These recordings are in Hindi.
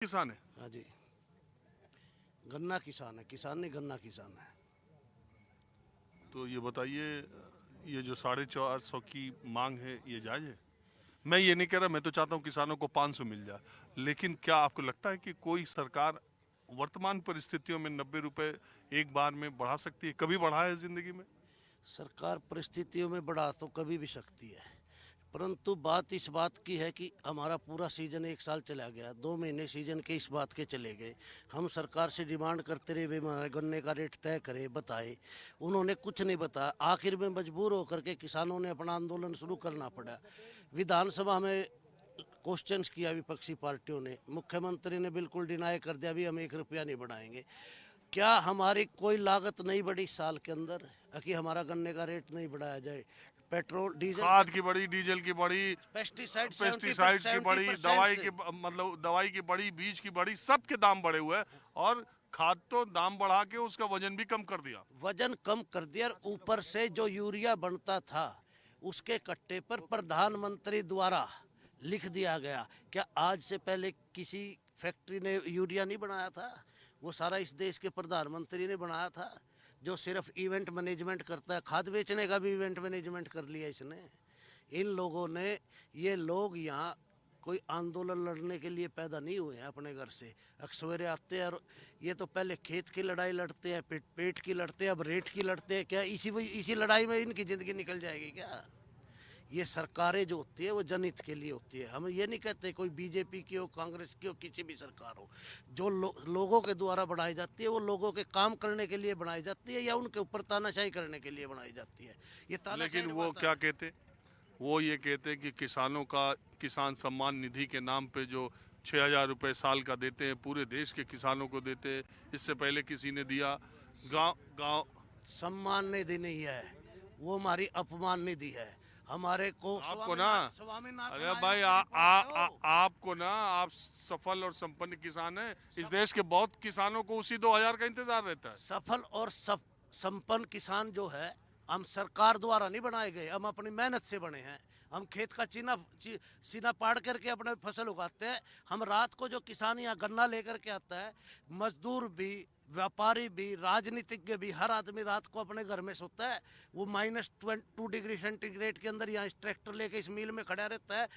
किसान है। हाँ जी, गन्ना किसान है, किसान नहीं गन्ना किसान है। तो ये बताइए, ये जो 450 की मांग है ये जायज है? मैं ये नहीं कह रहा, मैं तो चाहता हूँ किसानों को 500 मिल जाए, लेकिन क्या आपको लगता है कि कोई सरकार वर्तमान परिस्थितियों में 90 रुपए एक बार में बढ़ा सकती है? कभी बढ़ा है जिंदगी में? सरकार परिस्थितियों में बढ़ा तो कभी भी सकती है, परंतु बात इस बात की है कि हमारा पूरा सीजन एक साल चला गया, 2 महीने सीजन के इस बात के चले गए। हम सरकार से डिमांड करते रहे, वे हमारे गन्ने का रेट तय करे, बताए, उन्होंने कुछ नहीं बताया। आखिर में मजबूर होकर के किसानों ने अपना आंदोलन शुरू करना पड़ा। विधानसभा में क्वेश्चंस किया विपक्षी पार्टियों ने, मुख्यमंत्री ने बिल्कुल डिनाई कर दिया, अभी हम 1 रुपया नहीं बढ़ाएंगे। क्या हमारी कोई लागत नहीं बढ़ी साल के अंदर कि हमारा गन्ने का रेट नहीं बढ़ाया जाए? पेट्रोल डीजल, खाद की बढ़ी, डीजल की बढ़ी, पेस्टिसाइड पेस्टिसाइड्स की बढ़ी, दवाई की मतलब दवाई की बढ़ी, बीज की बढ़ी, सबके दाम बढ़े हुए हैं। और खाद तो दाम बढ़ा के उसका वजन भी कम कर दिया। वजन कम कर दिया, और ऊपर से जो यूरिया बनता था उसके कट्टे पर प्रधानमंत्री द्वारा लिख दिया गया। क्या आज से पहले किसी फैक्ट्री ने यूरिया नहीं बनाया था? वो सारा इस देश के प्रधानमंत्री ने बनाया था, जो सिर्फ इवेंट मैनेजमेंट करता है। खाद बेचने का भी इवेंट मैनेजमेंट कर लिया इसने। इन लोगों ने, ये लोग यहाँ कोई आंदोलन लड़ने के लिए पैदा नहीं हुए हैं अपने घर से। सवेरे आते हैं और ये तो पहले खेत की लड़ाई लड़ते हैं, पेट की लड़ते हैं, अब रेट की लड़ते हैं। क्या इसी लड़ाई में इनकी ज़िंदगी निकल जाएगी क्या? ये सरकारें जो होती है वो जनहित के लिए होती है। हम ये नहीं कहते कोई बीजेपी की हो, कांग्रेस की हो, किसी भी सरकार हो। जो लोगों के द्वारा बनाई जाती है वो लोगों के काम करने के लिए बनाई जाती है, या उनके ऊपर तानाशाही करने के लिए बनाई जाती है। ये तानाशाही लेकिन वो क्या कहते, वो ये कहते हैं कि किसानों का किसान सम्मान निधि के नाम पे जो 6,000 रुपए साल का देते हैं, पूरे देश के किसानों को देते हैं। इससे पहले किसी ने दिया? गांव गांव सम्मान निधि नहीं है, वो हमारी अपमान निधि है। हमारे को आपको ना, स्वामीनाथन अरे आयोग भाई की आ, रिपोर्ट आ, है आ, वो। आपको ना, आप सफल और संपन्न किसान हैं। इस देश के बहुत किसानों को उसी 2,000 का इंतजार रहता है। सफल और संपन्न किसान जो है, हम सरकार द्वारा नहीं बनाए गए, हम अपनी मेहनत से बने हैं। हम खेत का सीना पाड़ करके अपने फसल उगाते हैं। हम रात को जो किसान यहाँ गन्ना लेकर के आता है, मजदूर भी, व्यापारी भी, राजनीतिज्ञ भी, हर आदमी रात को अपने घर में सोता है। वो -2 डिग्री सेंटीग्रेड के अंदर यहाँ इस ट्रैक्टर लेके इस मिल में खड़ा रहता है।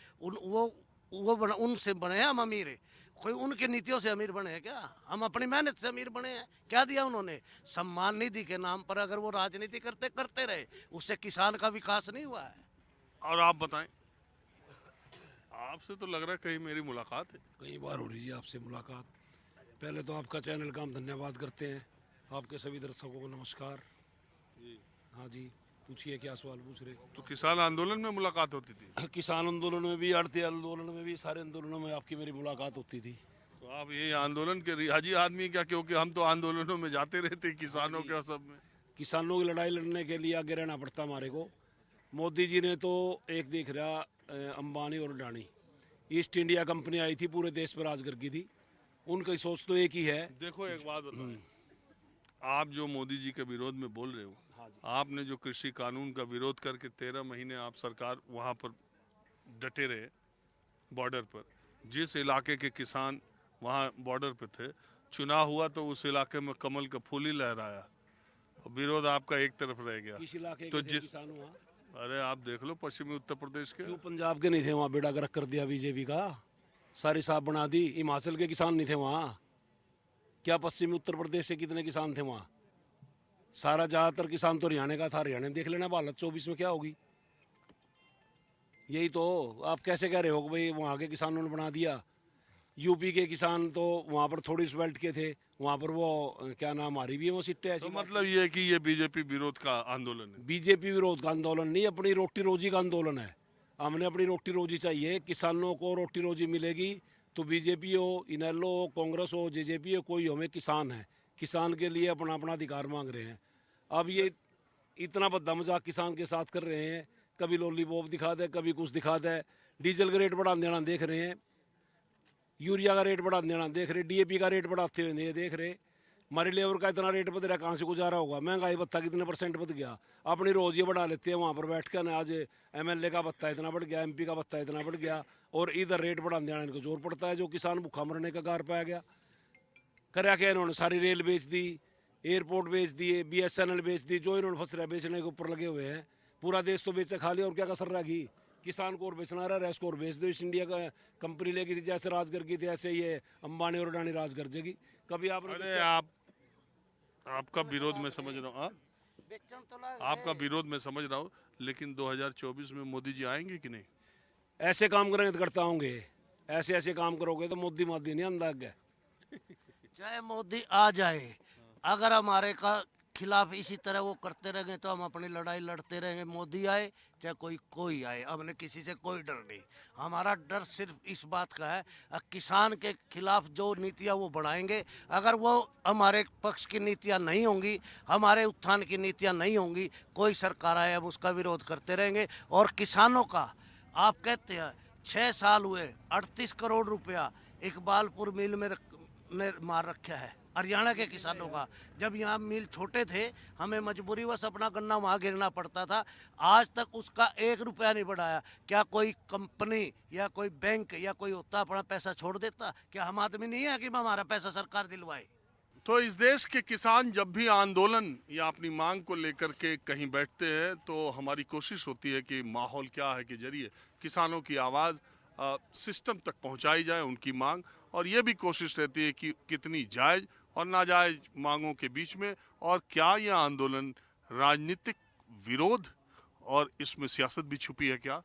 उनसे बने हैं हम अमीर है। कोई उनकी नीतियों से अमीर बने हैं क्या? हम अपनी मेहनत से अमीर बने हैं। क्या दिया उन्होंने? सम्मान निधि के नाम पर अगर वो राजनीति करते रहे, उससे किसान का विकास नहीं हुआ है। और आप बताएं, आपसे तो लग रहा है कहीं मेरी मुलाकात है। कई बार हो रही है आपसे मुलाकात। पहले तो आपका चैनल का हम धन्यवाद करते हैं। आपके सभी दर्शकों को नमस्कार। हाँ जी, पूछिए क्या सवाल पूछ रहे। तो किसान आंदोलन में मुलाकात होती थी? किसान आंदोलन में भी, आड़ती आंदोलन में भी, सारे आंदोलनों में आपकी मेरी मुलाकात होती थी। तो आप ये आंदोलन के रियाजी आदमी क्या? क्योंकि हम तो आंदोलनों में जाते रहते किसानों के सब में। किसानों की लड़ाई लड़ने के लिए आगे रहना पड़ता हमारे को। मोदी जी ने तो एक देख रहा, अंबानी और अडानी, ईस्ट इंडिया कंपनी आई थी, पूरे देश पर राज कर गई थी। उनकी सोच तो एक ही है। देखो एक बात बताओ, आप जो मोदी जी के विरोध में बोल रहे हो, आपने जो कृषि कानून का विरोध करके 13 महीने आप सरकार वहां पर डटे रहे बॉर्डर पर, जिस इलाके के किसान वहां बॉर्डर पे थे, चुनाव हुआ तो उस इलाके में कमल का फूल ही लहराया और विरोध आपका एक तरफ रह गया। किस इलाके तो के थे किसान वहाँ? अरे आप देख लो पश्चिमी उत्तर प्रदेश के। क्यों पंजाब के नहीं थे वहाँ? बेड़ा गर्क कर दिया बीजेपी का, सारी साफ बना दी। हिमाचल के किसान नहीं थे वहाँ? क्या पश्चिमी उत्तर प्रदेश से कितने किसान थे वहाँ? सारा ज्यादातर किसान तो हरियाणा का था। हरियाणा देख लेना हालत 24 में क्या होगी। यही तो आप कैसे कह रहे हो कि भाई वहाँ के किसानों ने बना दिया। यूपी के किसान तो वहाँ पर थोड़ी स्वेल्ट के थे, वहाँ पर वो क्या नाम, हमारी भी है वो सीटें ऐसी। तो मतलब ये है कि ये बीजेपी विरोध का आंदोलन है? बीजेपी विरोध का आंदोलन नहीं, अपनी रोटी रोजी का आंदोलन है। हमने अपनी रोटी रोजी चाहिए, किसानों को रोटी रोजी मिलेगी तो बीजेपी हो, इनेलो हो, कांग्रेस हो, जेजेपी हो, कोई हमें किसान है। किसान के लिए अपना अपना अधिकार मांग रहे हैं। अब ये इतना बद्दा मजाक किसान के साथ कर रहे हैं, कभी लॉलीपॉप दिखा दे, कभी कुछ दिखा दे। डीजल का रेट बढ़ा देना देख रहे हैं, यूरिया का रेट बढ़ा देना देख रहे, डीएपी का रेट बढ़ाते हुए देख रहे। हमारी लेबर का इतना रेट बदला, कहाँ से गुजारा होगा? महंगाई भत्ता कितने % बद गया, अपनी रोज ये बढ़ा लेते हैं वहाँ पर बैठ कर ना। आज MLA का भत्ता इतना बढ़ गया, MP का भत्ता इतना बढ़ गया, और इधर रेट बढ़ाने देना इनको जोर पड़ता है। जो किसान भूखा मरने का गार पाया गया। कर्या क्या इन्होंने? सारी रेल बेच दी, एयरपोर्ट बेच दिए, BSNL बेच दी, जो इन्होंने फसला बेचने के ऊपर लगे हुए हैं। पूरा देश तो बेचा खा लिया, और क्या कसर रही? किसान को और बेचना रहा है, इसको और बेच दो। ईस्ट इंडिया का कंपनी लेगी थी, जैसे राजगर की थी, ऐसे ये अंबानी और अडानी राज कर जाएगी। कभी आपने अरे आपका विरोध में समझ रहा हूँ, हाँ? आपका विरोध में समझ रहा हूँ, लेकिन 2024 में मोदी जी आएंगे कि नहीं? ऐसे काम करेंगे तो करता होंगे, ऐसे ऐसे काम करोगे तो मोदी नहीं अंदाज है। चाहे मोदी आ जाए, अगर हमारे का खिलाफ इसी तरह वो करते रहेंगे तो हम अपनी लड़ाई लड़ते रहेंगे। मोदी आए चाहे कोई आए, हमने किसी से कोई डर नहीं। हमारा डर सिर्फ इस बात का है, किसान के खिलाफ जो नीतियाँ वो बढ़ाएंगे, अगर वो हमारे पक्ष की नीतियाँ नहीं होंगी, हमारे उत्थान की नीतियाँ नहीं होंगी, कोई सरकार आए हम उसका विरोध करते रहेंगे। और किसानों का आप कहते हैं 6 साल हुए, 38 करोड़ रुपया इकबालपुर मिल में ने मार रखा है हरियाणा के किसानों का। जब यहाँ मिल छोटे थे, हमें मजबूरीवश अपना गन्ना वहाँ गिरना पड़ता था। आज तक उसका 1 रुपया नहीं बढ़ाया। क्या कोई कंपनी या कोई बैंक या कोई होता अपना पैसा छोड़ देता? क्या हम आदमी नहीं है कि हमारा पैसा सरकार दिलवाए? तो इस देश के किसान जब भी आंदोलन या अपनी मांग को लेकर के कहीं बैठते हैं, तो हमारी कोशिश होती है कि माहौल क्या है के जरिए किसानों की आवाज़ सिस्टम तक पहुंचाई जाए, उनकी मांग। और ये भी कोशिश रहती है कि कितनी जायज़ और नाजायज मांगों के बीच में, और क्या यह आंदोलन राजनीतिक विरोध और इसमें सियासत भी छुपी है क्या?